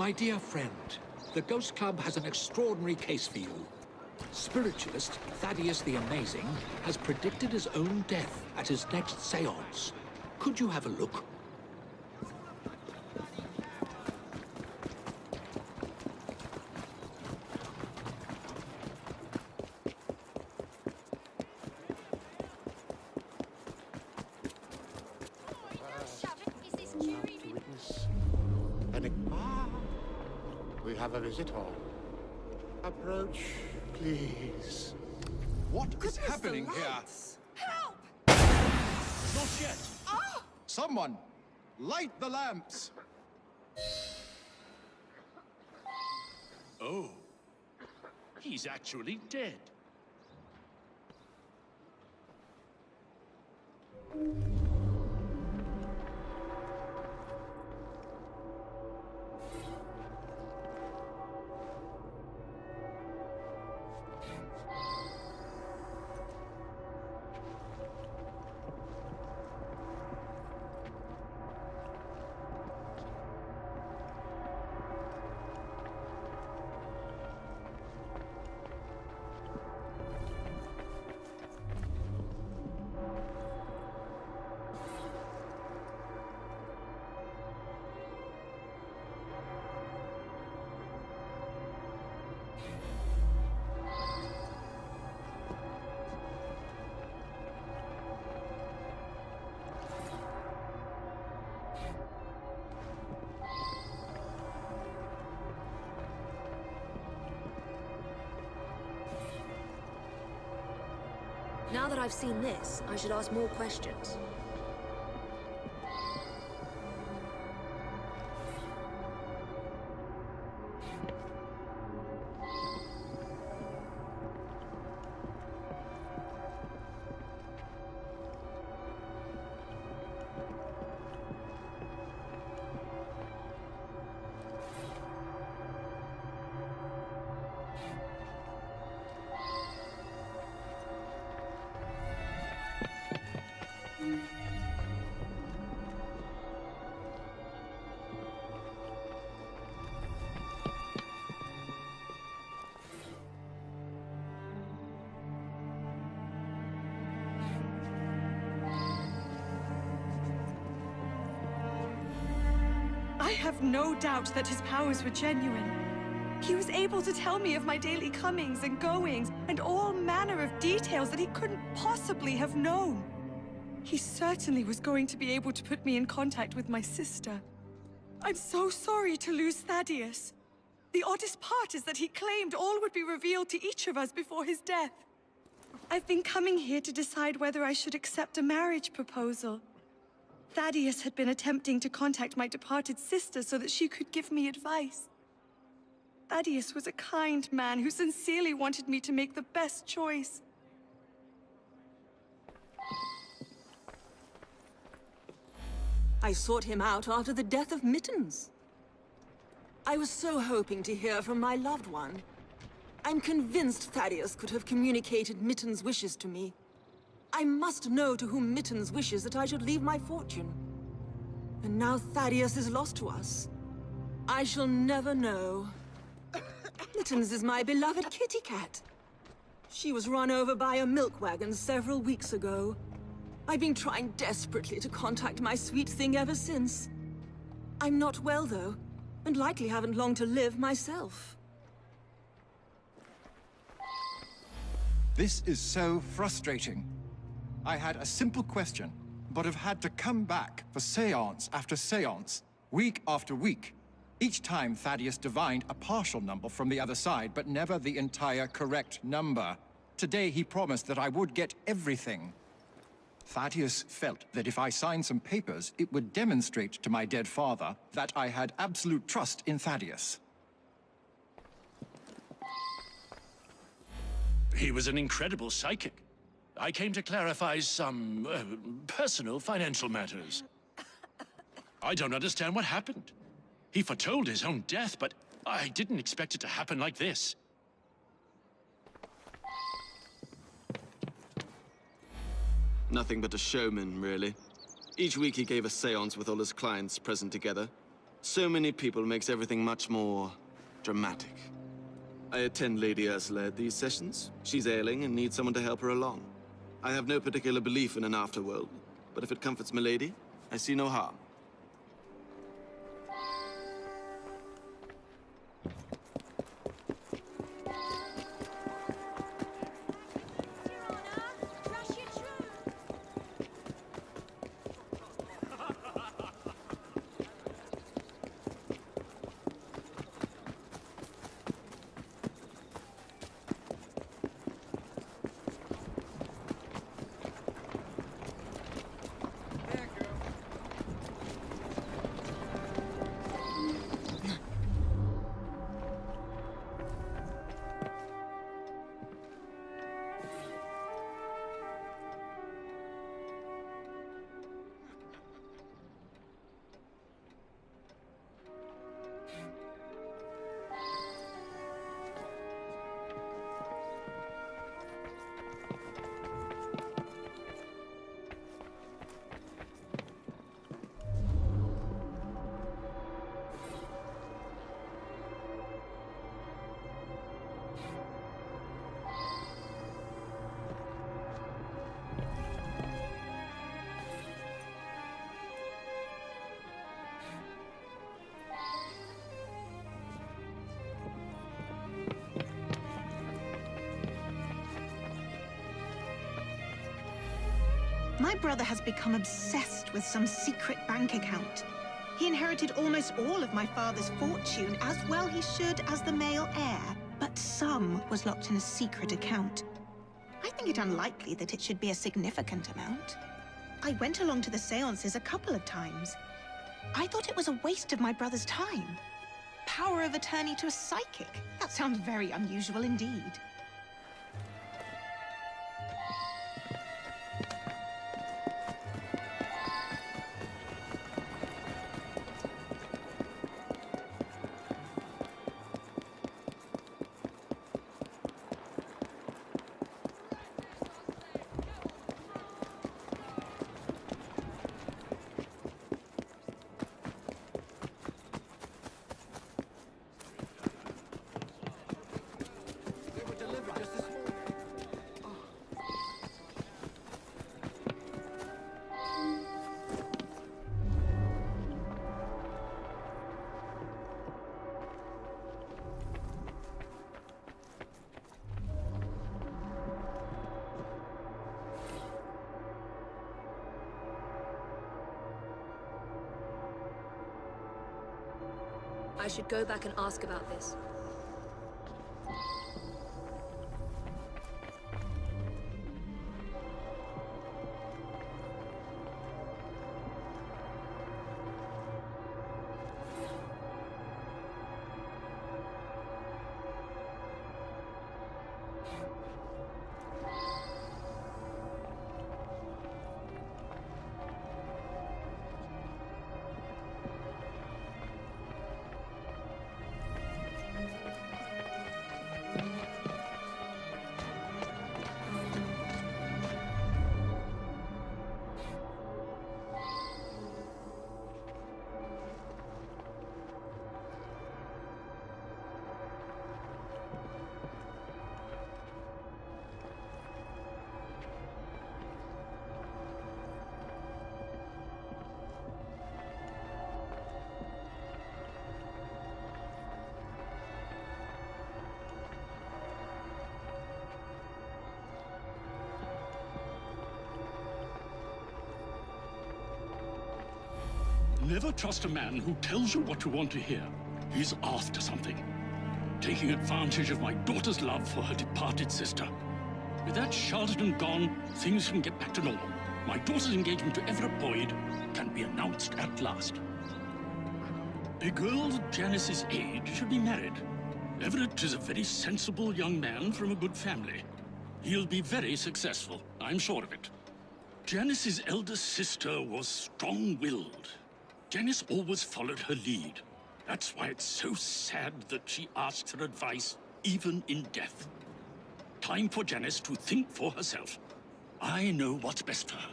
My dear friend, the Ghost Club has an extraordinary case for you. Spiritualist Thaddeus the Amazing has predicted his own death at his next séance. Could you have a look? We have a visitor. Approach, please. What is happening here? Help! Not yet. Ah! Someone, light the lamps. Oh, he's actually dead. Now that I've seen this, I should ask more questions. I have no doubt that his powers were genuine. He was able to tell me of my daily comings and goings, and all manner of details that he couldn't possibly have known. He certainly was going to be able to put me in contact with my sister. I'm so sorry to lose Thaddeus. The oddest part is that he claimed all would be revealed to each of us before his death. I've been coming here to decide whether I should accept a marriage proposal. Thaddeus had been attempting to contact my departed sister so that she could give me advice. Thaddeus was a kind man who sincerely wanted me to make the best choice. I sought him out after the death of Mittens. I was so hoping to hear from my loved one. I'm convinced Thaddeus could have communicated Mittens' wishes to me. I must know to whom Mittens wishes that I should leave my fortune. And now Thaddeus is lost to us. I shall never know. Mittens is my beloved kitty cat. She was run over by a milk wagon several weeks ago. I've been trying desperately to contact my sweet thing ever since. I'm not well, though, and likely haven't long to live myself. This is so frustrating. I had a simple question, but have had to come back for séance after séance, week after week. Each time Thaddeus divined a partial number from the other side, but never the entire correct number. Today he promised that I would get everything. Thaddeus felt that if I signed some papers, it would demonstrate to my dead father that I had absolute trust in Thaddeus. He was an incredible psychic. I came to clarify some personal financial matters. I don't understand what happened. He foretold his own death, but I didn't expect it to happen like this. Nothing but a showman, really. Each week he gave a séance with all his clients present together. So many people makes everything much more dramatic. I attend Lady Ursula at these sessions. She's ailing and needs someone to help her along. I have no particular belief in an afterworld, but if it comforts Milady, I see no harm. My brother has become obsessed with some secret bank account. He inherited almost all of my father's fortune, as well he should as the male heir. But some was locked in a secret account. I think it unlikely that it should be a significant amount. I went along to the seances a couple of times. I thought it was a waste of my brother's time. Power of attorney to a psychic? That sounds very unusual indeed. I should go back and ask about this. Never trust a man who tells you what you want to hear. He's after something. Taking advantage of my daughter's love for her departed sister. With that charlatan gone, things can get back to normal. My daughter's engagement to Everett Boyd can be announced at last. A girl Janice's age should be married. Everett is a very sensible young man from a good family. He'll be very successful, I'm sure of it. Janice's elder sister was strong-willed. Janice always followed her lead. That's why it's so sad that she asks her advice, even in death. Time for Janice to think for herself. I know what's best for her.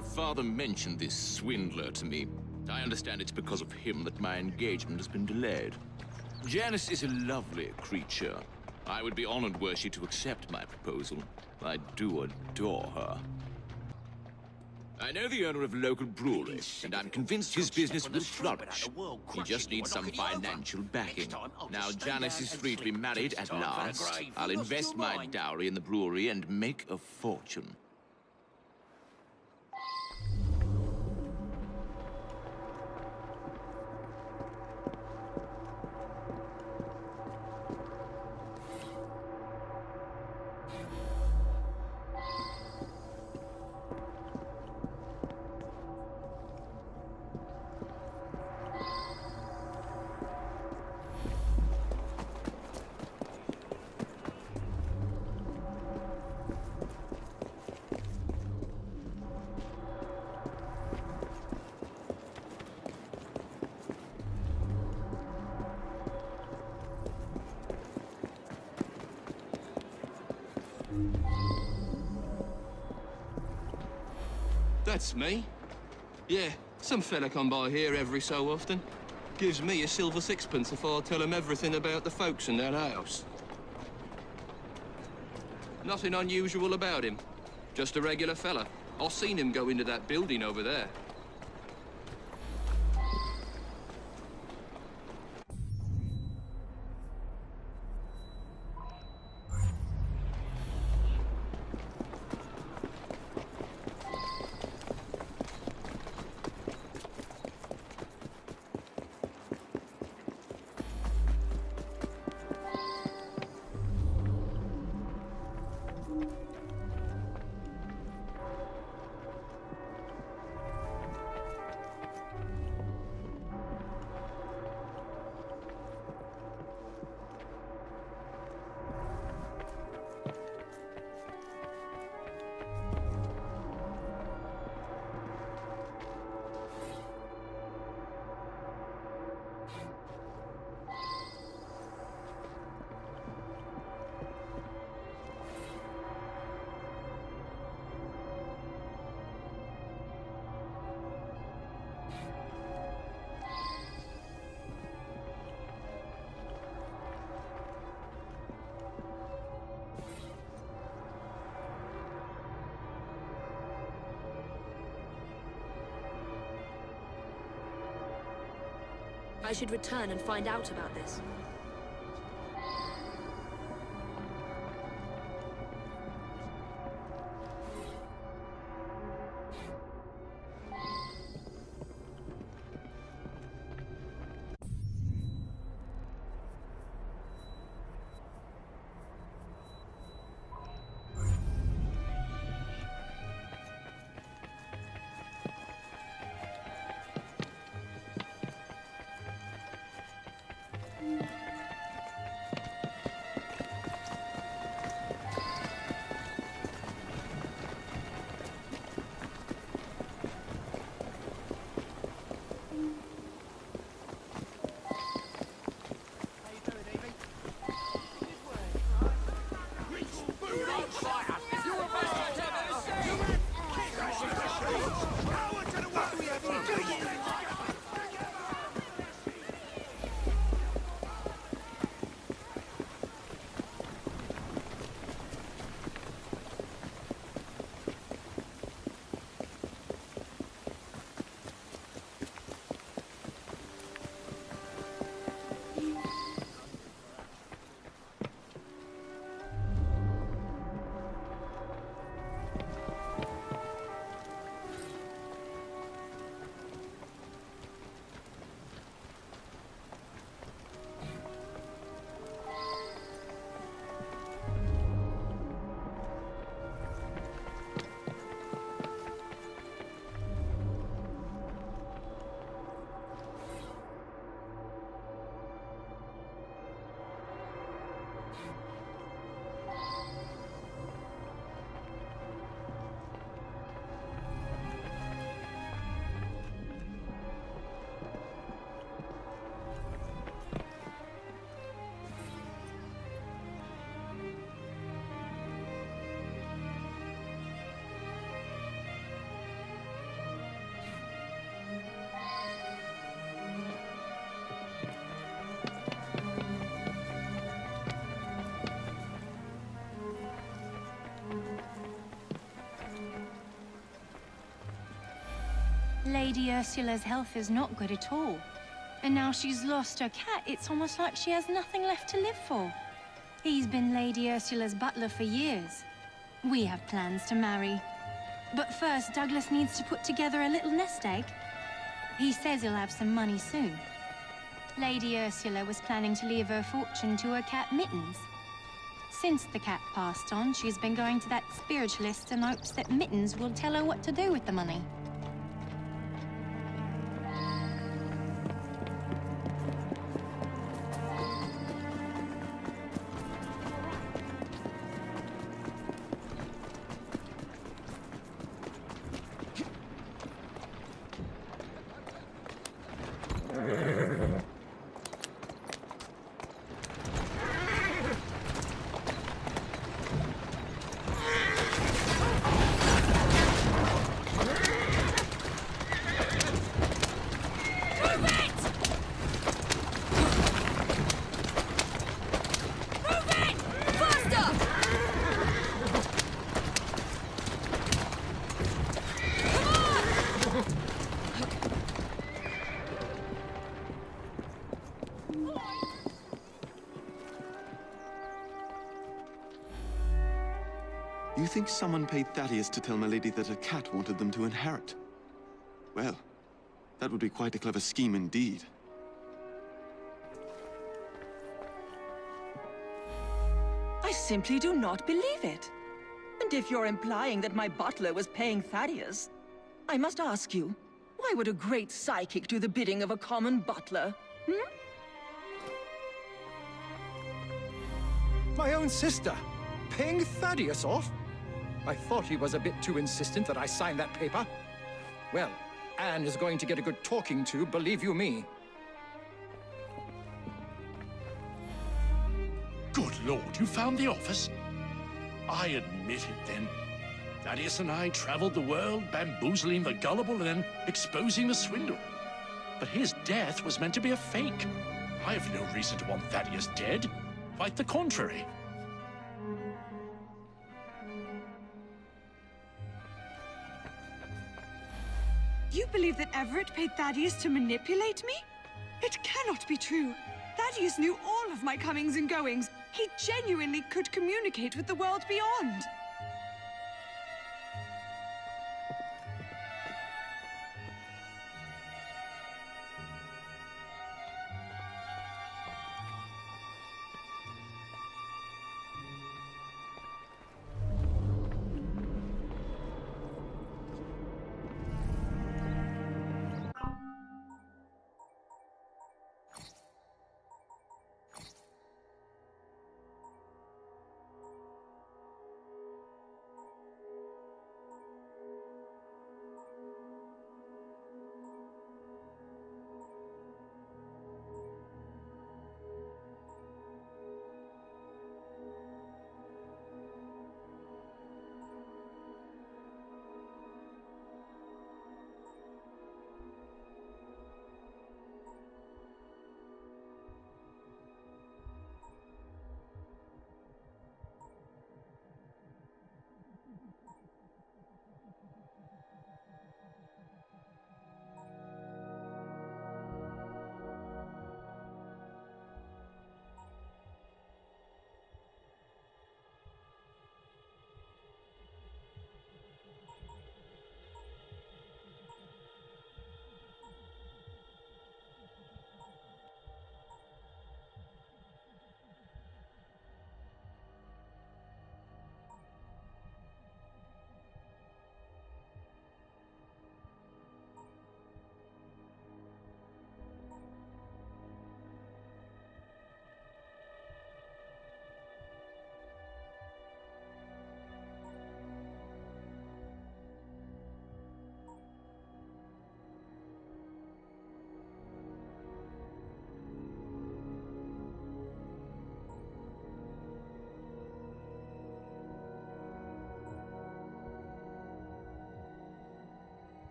Your father mentioned this swindler to me. I understand it's because of him that my engagement has been delayed. Janice is a lovely creature. I would be honored were she to accept my proposal. I do adore her. I know the owner of a local brewery, and I'm convinced his business will flourish. He just needs some financial backing. Now Janice is free to be married at last. I'll invest my dowry in the brewery and make a fortune. That's me. Yeah, some fella come by here every so often. Gives me a silver sixpence if I tell him everything about the folks in that house. Nothing unusual about him. Just a regular fella. I've seen him go into that building over there. I should return and find out about this. Lady Ursula's health is not good at all. And now she's lost her cat, it's almost like she has nothing left to live for. He's been Lady Ursula's butler for years. We have plans to marry. But first, Douglas needs to put together a little nest egg. He says he'll have some money soon. Lady Ursula was planning to leave her fortune to her cat Mittens. Since the cat passed on, she's been going to that spiritualist in hopes that Mittens will tell her what to do with the money. You think someone paid Thaddeus to tell my lady that a cat wanted them to inherit? Well, that would be quite a clever scheme indeed. I simply do not believe it. And if you're implying that my butler was paying Thaddeus, I must ask you, why would a great psychic do the bidding of a common butler? My own sister? Paying Thaddeus off? I thought he was a bit too insistent that I sign that paper. Well, Anne is going to get a good talking to, believe you me. Good Lord, you found the office? I admit it, then. Thaddeus and I traveled the world, bamboozling the gullible and then exposing the swindle. But his death was meant to be a fake. I have no reason to want Thaddeus dead. Quite the contrary. You believe that Everett paid Thaddeus to manipulate me? It cannot be true. Thaddeus knew all of my comings and goings. He genuinely could communicate with the world beyond.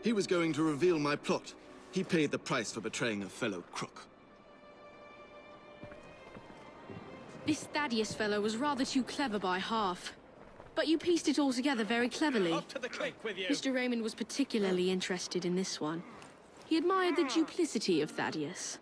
He was going to reveal my plot. He paid the price for betraying a fellow crook. This Thaddeus fellow was rather too clever by half. But you pieced it all together very cleverly. Up to the click with you. Mr. Raymond was particularly interested in this one. He admired the duplicity of Thaddeus.